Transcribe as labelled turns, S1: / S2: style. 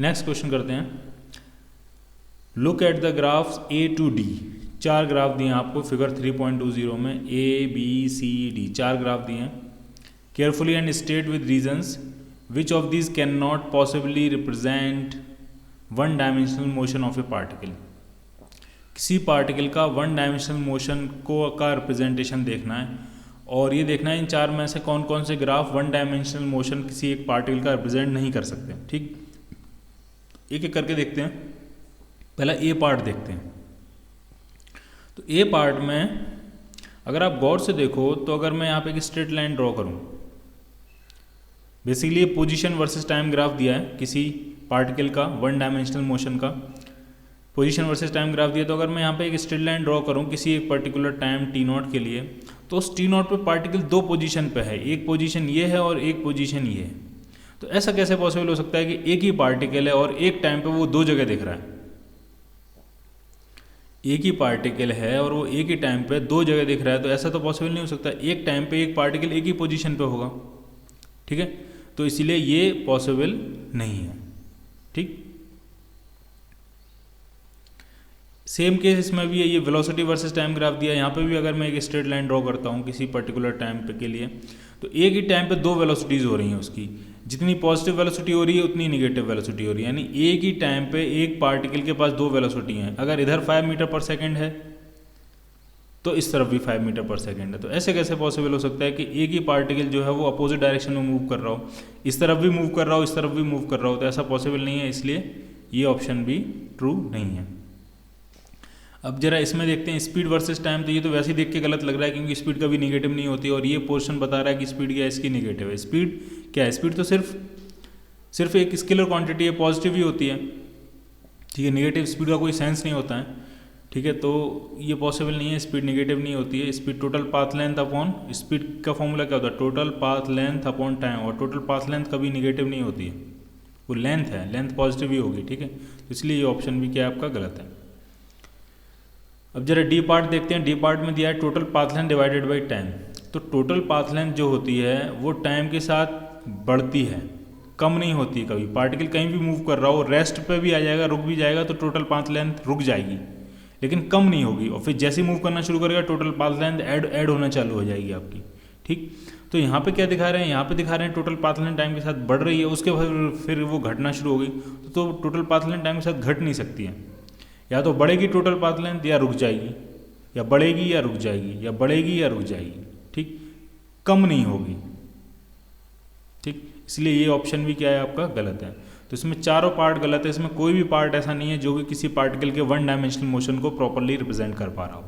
S1: Next question करते हैं। Look at the graphs A to D. 4 graph दिए हैं आपको फिगर 3.20 में, A B C D 4 graph दिए हैं। Carefully and state with reasons which of these can not possibly represent one dimensional motion of a particle. किसी particle का one dimensional motion को का रिप्रेजेंटेशन देखना है और ये देखना है इन 4 में से कौन कौन से ग्राफ वन डायमेंशनल मोशन किसी एक पार्टिकल का रिप्रेजेंट नहीं कर सकते। ठीक, एक एक करके देखते हैं। पहला ए पार्ट देखते हैं। तो ए पार्ट में अगर आप गौर से देखो तो अगर मैं यहाँ पे एक स्ट्रेट लाइन ड्रॉ करूँ, basically position versus time graph दिया है किसी पार्टिकल का वन डायमेंशनल मोशन का, पोजीशन वर्सेस टाइम ग्राफ दिया। तो अगर मैं यहाँ पे एक स्ट्रेट लाइन ड्रॉ करूँ किसी एक पर्टिकुलर टाइम टी नॉट के लिए, तो उस टी नॉट पे पार्टिकल 2 पोजीशन पे है, एक पोजीशन ये है और एक पोजीशन ये है। तो ऐसा कैसे पॉसिबल हो सकता है कि एक ही पार्टिकल है और एक टाइम पे वो 2 जगह दिख रहा है। एक ही पार्टिकल है और वो एक ही टाइम पे 2 जगह दिख रहा है, तो ऐसा तो पॉसिबल नहीं हो सकता। एक टाइम पे एक पार्टिकल एक ही पोजीशन पे होगा। ठीक है, तो इसीलिए ये पॉसिबल नहीं है। ठीक, सेम केस इसमें भी है। ये वेलोसिटी वर्सेस टाइम ग्राफ दिया है। यहाँ पे भी अगर मैं एक स्ट्रेट लाइन ड्रॉ करता हूँ किसी पर्टिकुलर टाइम पे के लिए, तो एक ही टाइम पे 2 वेलोसिटीज़ हो रही हैं उसकी। जितनी पॉजिटिव वेलोसिटी हो रही है उतनी निगेटिव वेलोसिटी हो रही है, यानी एक ही टाइम पे एक पार्टिकल के पास 2 वेलोसिटी हैं। अगर इधर 5 मीटर पर सेकेंड है तो इस तरफ भी 5 मीटर पर सेकेंड है। तो ऐसे कैसे पॉसिबल हो सकता है कि एक ही पार्टिकल जो है वो अपोजिट डायरेक्शन में मूव कर रहा हो, इस तरफ भी मूव कर रहा हो, इस तरफ भी मूव कर रहा हो। तो ऐसा पॉसिबल नहीं है, इसलिए ये ऑप्शन भी ट्रू नहीं है। अब जरा इसमें देखते हैं स्पीड वर्सेस टाइम। तो ये तो वैसे ही देख के गलत लग रहा है क्योंकि स्पीड कभी नेगेटिव नहीं होती और ये पोर्शन बता रहा है कि स्पीड क्या है, इसकी नेगेटिव है। स्पीड क्या है? स्पीड तो सिर्फ एक स्केलर क्वांटिटी है, पॉजिटिव ही होती है। ठीक है, नेगेटिव स्पीड का कोई सेंस नहीं होता है। ठीक है, तो ये पॉसिबल नहीं है, स्पीड नेगेटिव नहीं होती है। Speed total path length upon speed का फॉर्मूला क्या होता है? Total path length upon time, और टोटल पाथ लेंथ कभी नेगेटिव नहीं होती है, वो लेंथ है, लेंथ पॉजिटिव ही होगी। ठीक है, तो इसलिए ये ऑप्शन भी क्या है आपका गलत है। अब जरा डी पार्ट देखते हैं। डी पार्ट में दिया है total path length divided by time. तो टोटल पाथ लेंथ जो होती है वो टाइम के साथ बढ़ती है, कम नहीं होती। कभी पार्टिकल कहीं भी मूव कर रहा हो, रेस्ट पे भी आ जाएगा, रुक भी जाएगा, तो टोटल पाथ लेंथ रुक जाएगी लेकिन कम नहीं होगी। और फिर जैसे ही मूव करना शुरू करेगा टोटल पाथ लेंथ ऐड होना चालू हो जाएगी आपकी। ठीक, तो यहाँ पे क्या दिखा रहे हैं? यहाँ पे दिखा रहे हैं टोटल पाथ लेंथ टाइम के साथ बढ़ रही है, उसके बाद फिर वो घटना शुरू हो गई। तो टोटल पाथ लेंथ टाइम के साथ घट नहीं सकती है। या तो बढ़ेगी टोटल पाथ लेंथ या रुक जाएगी, या बढ़ेगी या रुक जाएगी, या बढ़ेगी या रुक जाएगी। ठीक, कम नहीं होगी। ठीक, इसलिए ये ऑप्शन भी क्या है आपका गलत है। तो इसमें चारों पार्ट गलत है। इसमें कोई भी पार्ट ऐसा नहीं है जो कि किसी पार्टिकल के वन डायमेंशनल मोशन को प्रॉपरली रिप्रेजेंट कर पा रहा हो।